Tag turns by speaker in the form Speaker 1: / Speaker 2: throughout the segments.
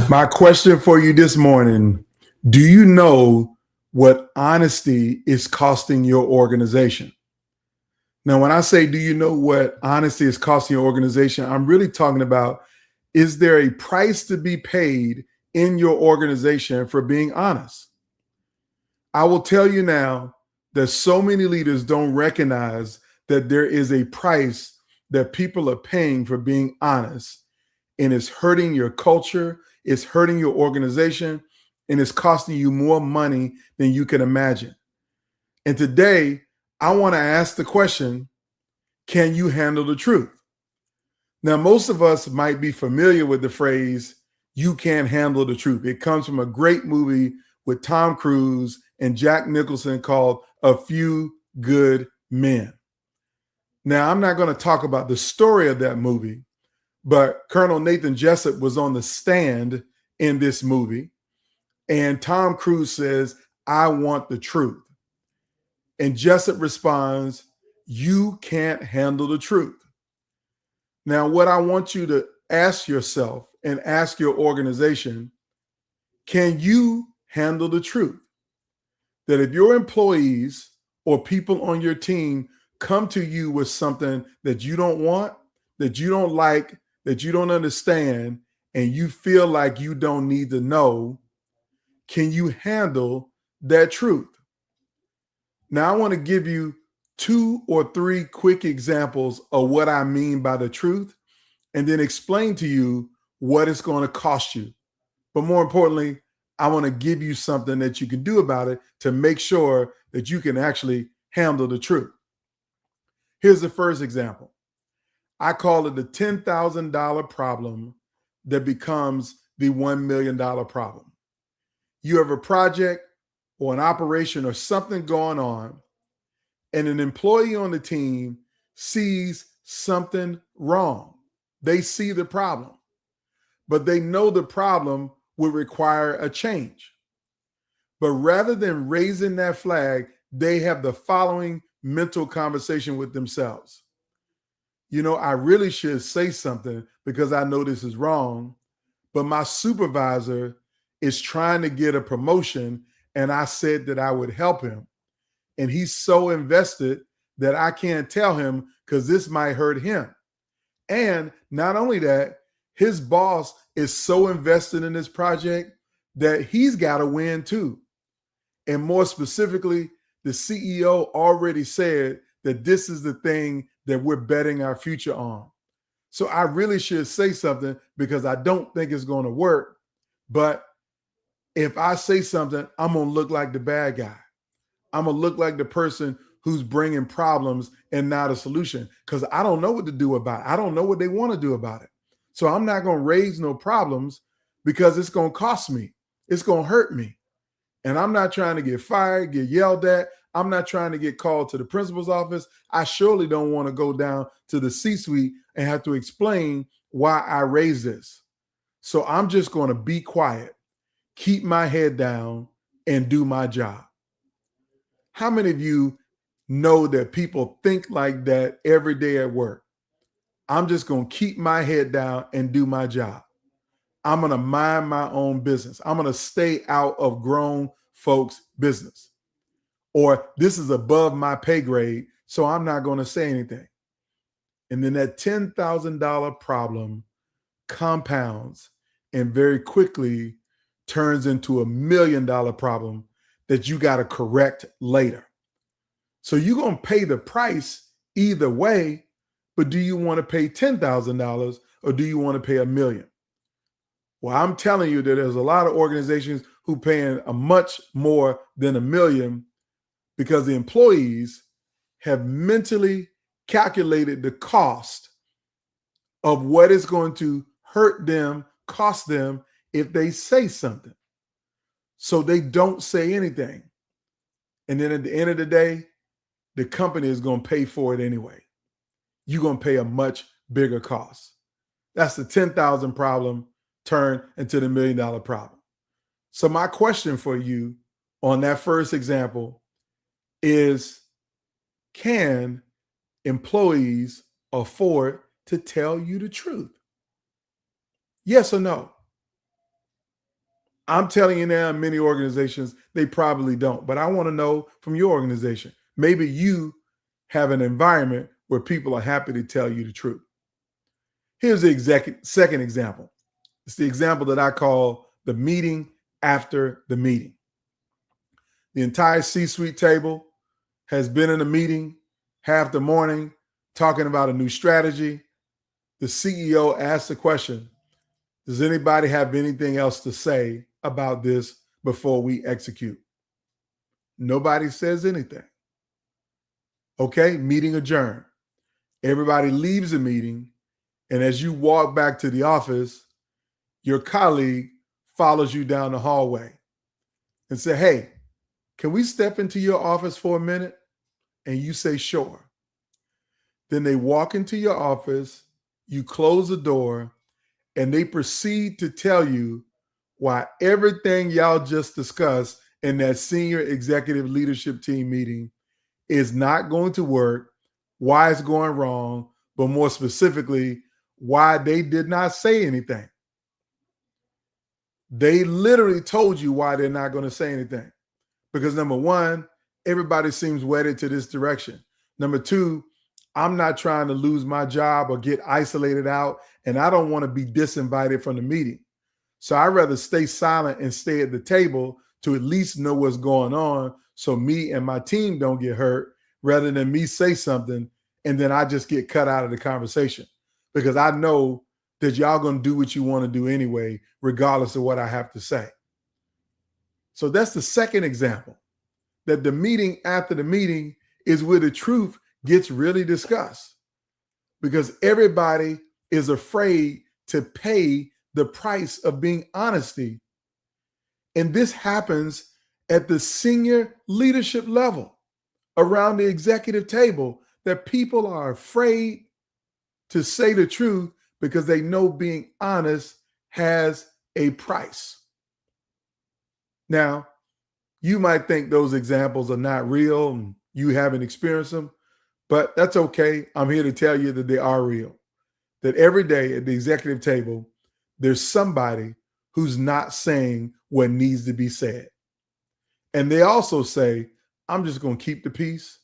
Speaker 1: My question for you this morning, do you know what honesty is costing your organization? Now, when I say, do you know what honesty is costing your organization, I'm really talking about, is there a price to be paid in your organization for being honest? I will tell you now that so many leaders don't recognize that there is a price that people are paying for being honest, and it's hurting your culture, it's hurting your organization, and it's costing you more money than you can imagine. And today, I want to ask the question, can you handle the truth? Now, most of us might be familiar with the phrase, you can't handle the truth. It comes from a great movie with Tom Cruise and Jack Nicholson called A Few Good Men. Now, I'm not going to talk about the story of that movie, but Colonel Nathan Jessup was on the stand in this movie, and Tom Cruise says, I want the truth. And Jessup responds, you can't handle the truth. Now, what I want you to ask yourself and ask your organization, can you handle the truth? That if your employees or people on your team come to you with something that you don't want, that you don't like, that you don't understand, and you feel like you don't need to know, can you handle that truth? Now, I want to give you 2 or 3 quick examples of what I mean by the truth, and then explain to you what it's going to cost you. But more importantly, I want to give you something that you can do about it to make sure that you can actually handle the truth. Here's the first example. I call it the $10,000 problem that becomes the $1 million problem. You have a project or an operation or something going on, and an employee on the team sees something wrong. They see the problem, but they know the problem would require a change. But rather than raising that flag, they have the following mental conversation with themselves. You know, I really should say something because I know this is wrong, but my supervisor is trying to get a promotion, and I said that I would help him. And he's so invested that I can't tell him because this might hurt him. And not only that, his boss is so invested in this project that he's got to win too. And more specifically, the CEO already said that this is the thing that we're betting our future on. So I really should say something because I don't think it's going to work. But if I say something, I'm going to look like the bad guy. I'm going to look like the person who's bringing problems and not a solution because I don't know what to do about it. I don't know what they want to do about it. So I'm not going to raise no problems because it's going to cost me. It's going to hurt me. And I'm not trying to get fired, get yelled at. I'm not trying to get called to the principal's office. I surely don't want to go down to the C-suite and have to explain why I raised this. So I'm just going to be quiet, keep my head down, and do my job. How many of you know that people think like that every day at work? I'm just going to keep my head down and do my job. I'm going to mind my own business. I'm going to stay out of grown folks' business. Or this is above my pay grade, so I'm not going to say anything. And then that $10,000 problem compounds and very quickly turns into $1 million problem that you got to correct later. So you're going to pay the price either way, but do you want to pay $10,000 or do you want to pay $1 million? Well, I'm telling you that there's a lot of organizations who paying a much more than $1 million because the employees have mentally calculated the cost of what it's going to hurt them, cost them if they say something. So they don't say anything. And then at the end of the day, the company is going to pay for it anyway. You're going to pay a much bigger cost. That's the 10,000 problem turned into the $1 million problem. So my question for you on that first example is, can employees afford to tell you the truth? Yes or no? I'm telling you now, many organizations, they probably don't. But I want to know from your organization, maybe you have an environment where people are happy to tell you the truth. Here's the second example. It's the example that I call the meeting after the meeting. The entire C-suite table has been in a meeting half the morning talking about a new strategy. The CEO asks the question, does anybody have anything else to say about this before we execute? Nobody says anything. Okay, meeting adjourned. Everybody leaves the meeting, and as you walk back to the office, your colleague follows you down the hallway and say, hey, can we step into your office for a minute? And you say, sure. Then they walk into your office, you close the door, and they proceed to tell you why everything y'all just discussed in that senior executive leadership team meeting is not going to work, why it's going wrong, but more specifically, why they did not say anything. They literally told you why they're not going to say anything. Because number one, everybody seems wedded to this direction. Number two, I'm not trying to lose my job or get isolated out, and I don't want to be disinvited from the meeting. So I'd rather stay silent and stay at the table to at least know what's going on so me and my team don't get hurt, rather than me say something and then I just get cut out of the conversation. Because I know that y'all going to do what you want to do anyway, regardless of what I have to say. So that's the second example, that the meeting after the meeting is where the truth gets really discussed, because everybody is afraid to pay the price of being honesty. And this happens at the senior leadership level around the executive table, that people are afraid to say the truth because they know being honest has a price. Now, you might think those examples are not real and you haven't experienced them, but that's okay. I'm here to tell you that they are real. That every day at the executive table, there's somebody who's not saying what needs to be said. And they also say, I'm just going to keep the peace.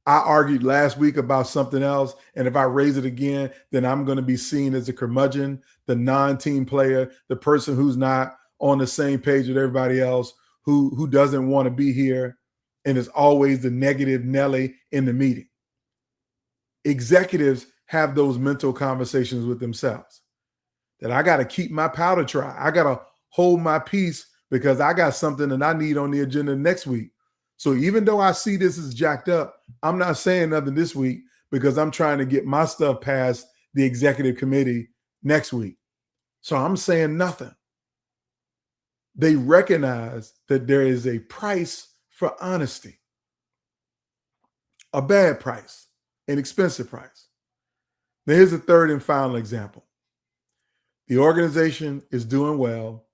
Speaker 1: I argued last week about something else, and if I raise it again, then I'm going to be seen as a curmudgeon, the non-team player, the person who's not on the same page with everybody else, who doesn't want to be here, and is always the negative Nelly in the meeting. Executives have those mental conversations with themselves, that I got to keep my powder dry. I got to hold my peace because I got something that I need on the agenda next week. So even though I see this is jacked up, I'm not saying nothing this week because I'm trying to get my stuff past the executive committee next week. So I'm saying nothing. They recognize that there is a price for honesty, a bad price, an expensive price. Now here's the third and final example. The organization is doing well,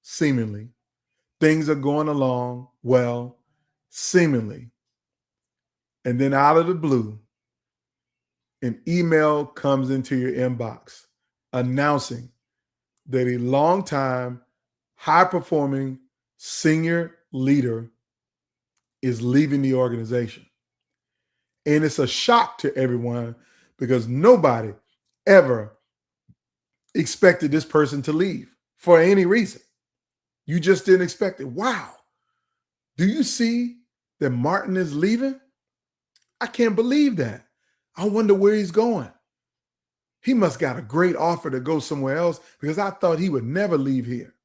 Speaker 1: seemingly. Things are going along well, seemingly. And then out of the blue, an email comes into your inbox announcing that a longtime, high-performing senior leader is leaving the organization. And it's a shock to everyone because nobody ever expected this person to leave for any reason. You just didn't expect it. Wow. Do you see that Martin is leaving? I can't believe that. I wonder where he's going. He must got a great offer to go somewhere else because I thought he would never leave here.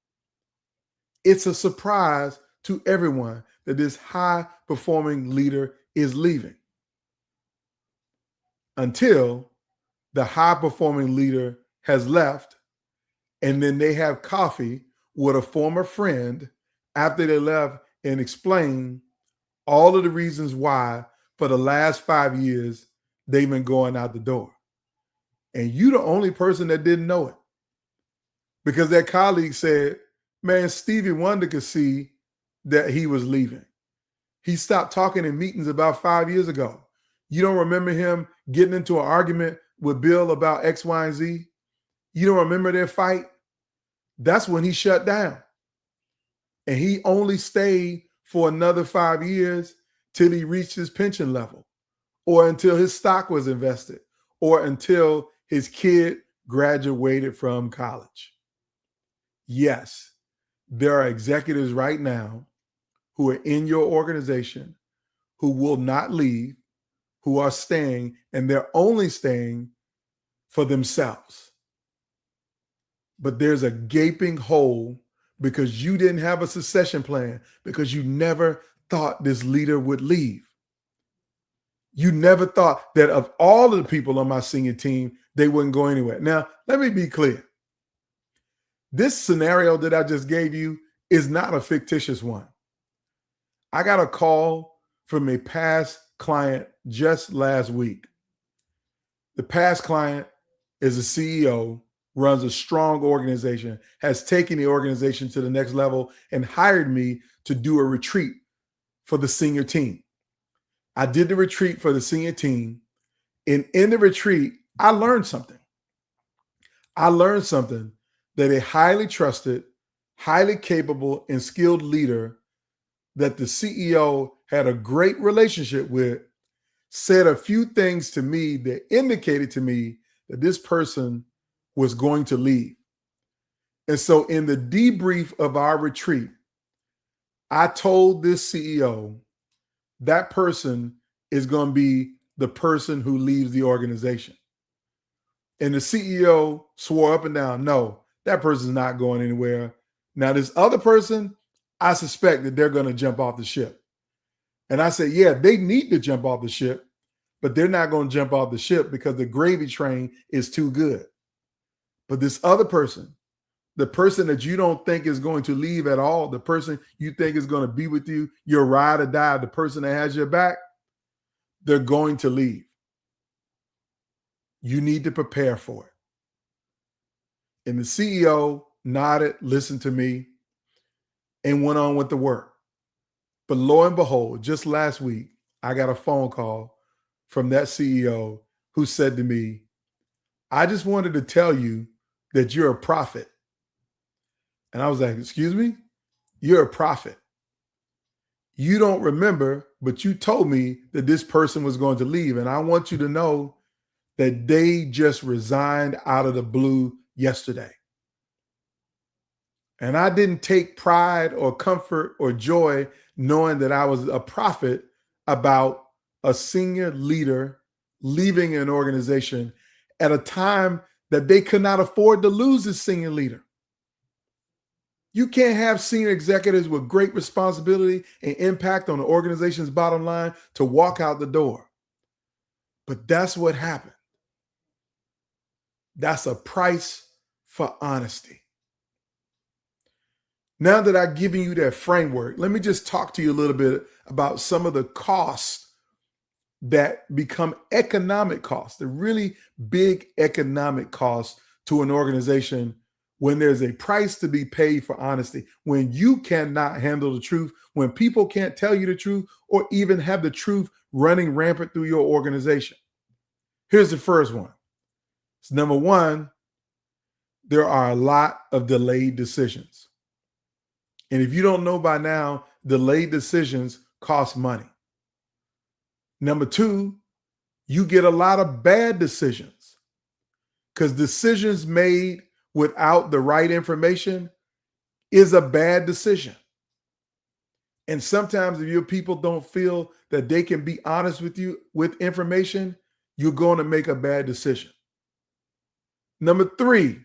Speaker 1: it's a surprise to everyone that this high performing leader is leaving until the high performing leader has left, and then they have coffee with a former friend after they left and explain all of the reasons why for the last 5 years they've been going out the door. And you the only person that didn't know it, because that colleague said, man, Stevie Wonder could see that he was leaving. He stopped talking in meetings about 5 years ago. You don't remember him getting into an argument with Bill about X, Y, and Z? You don't remember their fight? That's when he shut down. And he only stayed for another 5 years till he reached his pension level, or until his stock was invested, or until his kid graduated from college. Yes, there are executives right now who are in your organization who will not leave, who are staying, and they're only staying for themselves. But there's a gaping hole because you didn't have a succession plan, because you never thought this leader would leave. You never thought that of all of the people on my senior team, they wouldn't go anywhere. Now, let me be clear. This scenario that I just gave you is not a fictitious one. I got a call from a past client just last week. The past client is a CEO, runs a strong organization, has taken the organization to the next level, and hired me to do a retreat for the senior team. I did the retreat for the senior team, and in the retreat, I learned something. I learned something that a highly trusted, highly capable, and skilled leader that the CEO had a great relationship with said a few things to me that indicated to me that this person was going to leave. And so in the debrief of our retreat, I told this CEO that person is going to be the person who leaves the organization. And the CEO swore up and down, no, that person's not going anywhere. Now, this other person, I suspect that they're going to jump off the ship. And I said, yeah, they need to jump off the ship, but they're not going to jump off the ship because the gravy train is too good. But this other person, the person that you don't think is going to leave at all, the person you think is going to be with you, your ride or die, the person that has your back, they're going to leave. You need to prepare for it. And the CEO nodded, listened to me, and went on with the work. But lo and behold, just last week, I got a phone call from that CEO who said to me, I just wanted to tell you that you're a prophet. And I was like, excuse me? You're a prophet. You don't remember, but you told me that this person was going to leave. And I want you to know that they just resigned out of the blue yesterday. And I didn't take pride or comfort or joy knowing that I was a prophet about a senior leader leaving an organization at a time that they could not afford to lose this senior leader. You can't have senior executives with great responsibility and impact on the organization's bottom line to walk out the door. But that's what happened. That's a price for honesty. Now that I've given you that framework, let me just talk to you a little bit about some of the costs that become economic costs, the really big economic costs to an organization when there's a price to be paid for honesty, when you cannot handle the truth, when people can't tell you the truth or even have the truth running rampant through your organization. Here's the first one. It's number one, there are a lot of delayed decisions. And if you don't know by now, delayed decisions cost money. Number two, you get a lot of bad decisions because decisions made without the right information is a bad decision. And sometimes if your people don't feel that they can be honest with you with information, you're going to make a bad decision. Number three,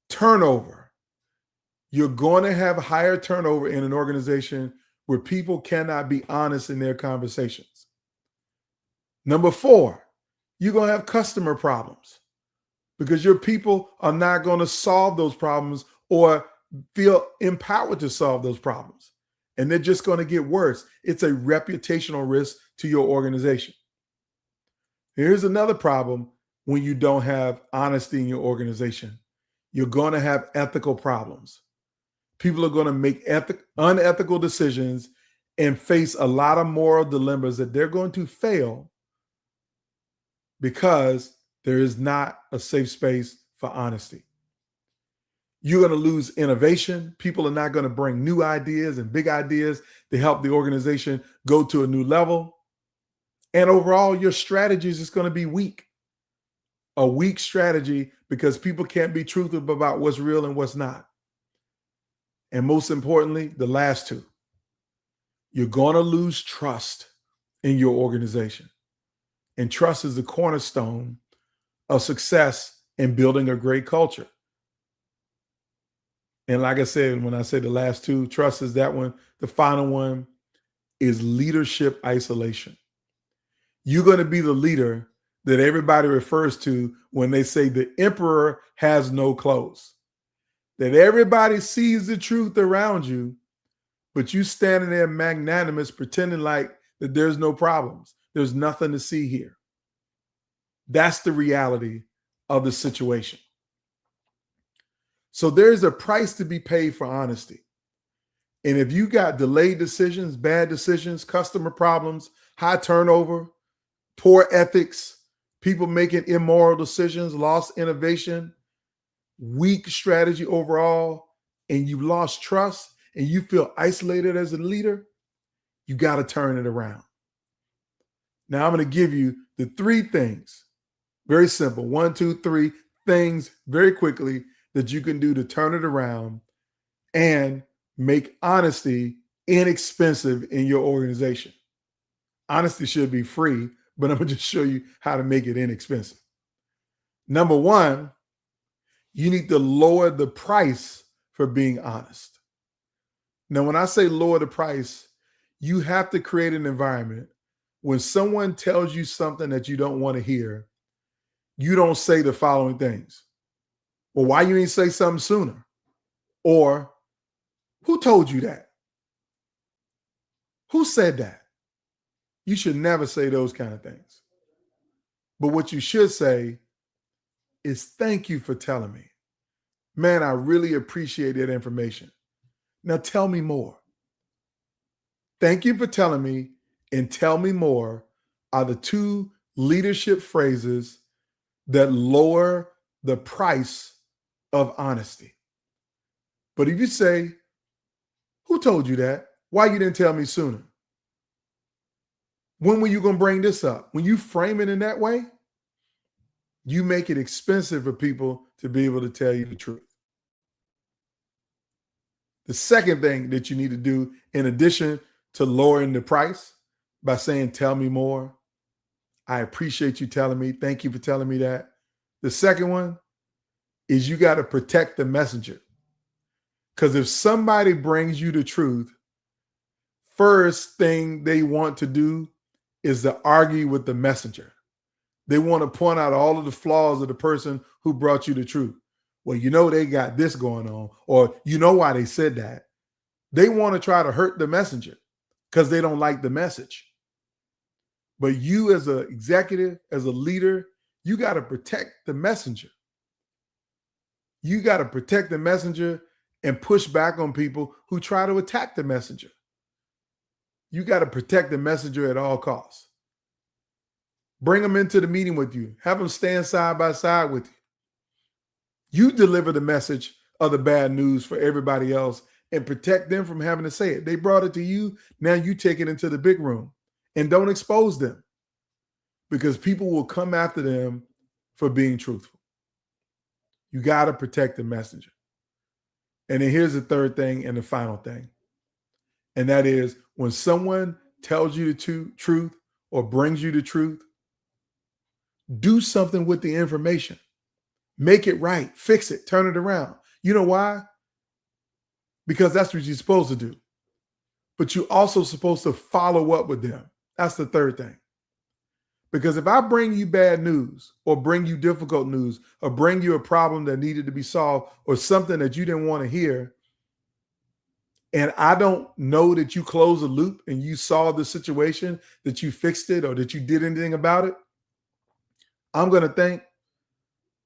Speaker 1: turnover. You're going to have higher turnover in an organization where people cannot be honest in their conversations. Number 4, you're going to have customer problems because your people are not going to solve those problems or feel empowered to solve those problems. And they're just going to get worse. It's a reputational risk to your organization. Here's another problem when you don't have honesty in your organization. You're going to have ethical problems. People are going to make unethical decisions and face a lot of moral dilemmas that they're going to fail because there is not a safe space for honesty. You're going to lose innovation. People are not going to bring new ideas and big ideas to help the organization go to a new level. And overall, your strategy is just going to be weak. A weak strategy because people can't be truthful about what's real and what's not. And most importantly, the last 2, you're going to lose trust in your organization. And trust is the cornerstone of success in building a great culture. And like I said, when I say the last 2, trust is that one. The final one is leadership isolation. You're going to be the leader that everybody refers to when they say the emperor has no clothes. That everybody sees the truth around you, but you standing there magnanimous, pretending like that there's no problems. There's nothing to see here. That's the reality of the situation. So there's a price to be paid for honesty. And if you got delayed decisions, bad decisions, customer problems, high turnover, poor ethics, people making immoral decisions, lost innovation, weak strategy overall, and you've lost trust and you feel isolated as a leader, you got to turn it around. Now I'm going to give you the 3 things, very simple, 1, 2, 3 things very quickly that you can do to turn it around and make honesty inexpensive in your organization. Honesty should be free, but I'm going to just show you how to make it inexpensive. Number 1, you need to lower the price for being honest. Now, when I say lower the price, you have to create an environment when someone tells you something that you don't want to hear, you don't say the following things. Well, why you didn't say something sooner? Or who told you that? Who said that? You should never say those kind of things. But what you should say is thank you for telling me. Man, I really appreciate that information. Now tell me more. Thank you for telling me and tell me more are the 2 leadership phrases that lower the price of honesty. But if you say, who told you that? Why you didn't tell me sooner? When were you going to bring this up? When you frame it in that way, you make it expensive for people to be able to tell you the truth. The second thing that you need to do, in addition to lowering the price by saying, tell me more, I appreciate you telling me, thank you for telling me that. The second one is you got to protect the messenger. Because if somebody brings you the truth, first thing they want to do is to argue with the messenger. They want to point out all of the flaws of the person who brought you the truth. Well, you know, they got this going on, or you know why they said that. They want to try to hurt the messenger because they don't like the message. But you as an executive, as a leader, you got to protect the messenger. You got to protect the messenger and push back on people who try to attack the messenger. You got to protect the messenger at all costs. Bring them into the meeting with you. Have them stand side by side with you. You deliver the message of the bad news for everybody else and protect them from having to say it. They brought it to you. Now you take it into the big room and don't expose them because people will come after them for being truthful. You got to protect the messenger. And then here's the third thing and the final thing. And that is when someone tells you the truth or brings you the truth, do something with the information. Make it right, fix it, turn it around. You know why? because that's what you're supposed to do. But you're also supposed to follow up with them. That's the third thing. Because if I bring you bad news or bring you difficult news or bring you a problem that needed to be solved or something that you didn't want to hear, and I don't know that you closed the loop and you saw the situation, that you fixed it or that you did anything about it, I'm going to think,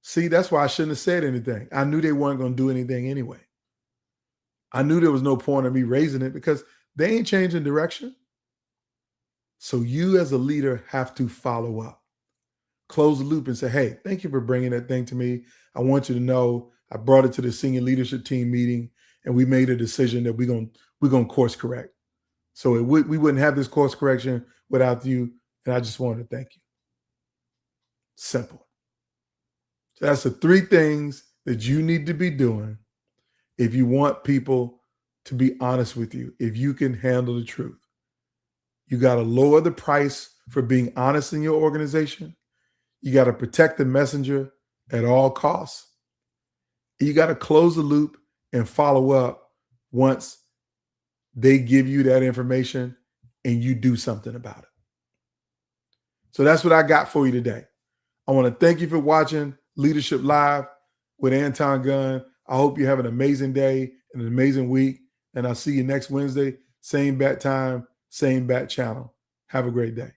Speaker 1: see, that's why I shouldn't have said anything. I knew they weren't going to do anything anyway. I knew there was no point in me raising it because they ain't changing direction. So you as a leader have to follow up, close the loop and say, hey, thank you for bringing that thing to me. I want you to know I brought it to the senior leadership team meeting and we made a decision that we're going to course correct. So we wouldn't have this course correction without you. And I just wanted to thank you. Simple. So that's the three things that you need to be doing if you want people to be honest with you, if you can handle the truth. You got to lower the price for being honest in your organization. You got to protect the messenger at all costs. You got to close the loop and follow up once they give you that information and you do something about it. So that's what I got for you today. I want to thank you for watching Leadership Live with Anton Gunn. I hope you have an amazing day and an amazing week. And I'll see you next Wednesday, same bat time, same bat channel. Have a great day.